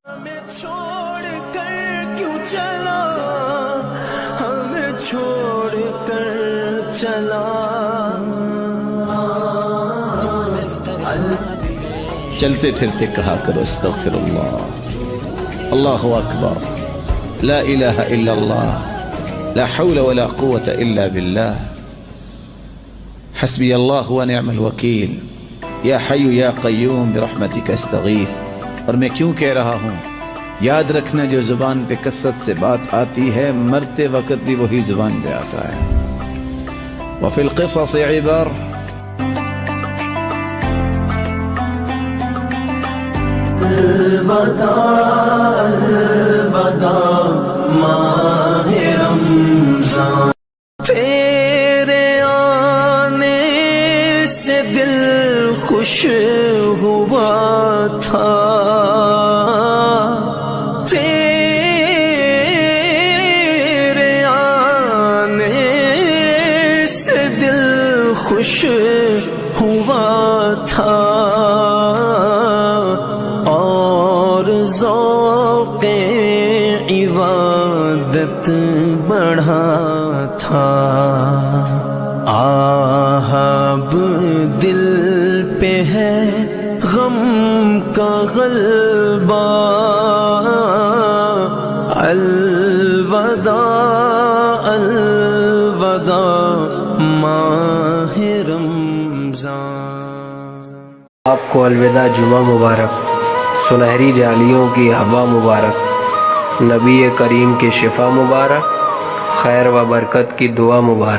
ہمیں چھوڑ کر کیوں چلا، ہمیں چھوڑ کر چلا، چلتے پھرتے کہا کرو استغفر اللہ، اللہ اکبر، لا الہ الا اللہ، لا حول ولا قوة الا باللہ، حسبی اللہ ونعم الوکیل، یا حی یا قیوم برحمتک استغیث۔ اور میں کیوں کہہ رہا ہوں، یاد رکھنا جو زبان پہ کثرت سے بات آتی ہے مرتے وقت بھی وہی زبان پہ آتا ہے۔ وفی القصص عبر، الوداع الوداع ماہ رمضان، تیرے آنے سے دل خوش ہوا تھا، تیرے آنے سے دل خوش ہوا تھا، اور ذوق عبادت بڑھا تھا، آہب دل پہ ہے غم کا غلبہ، الوداع الوداع ماہ رمضان۔ آپ کو الوداع جمعہ مبارک، سنہری جالیوں کی ہوا مبارک، نبی کریم کی شفا مبارک، خیر و برکت کی دعا مبارک۔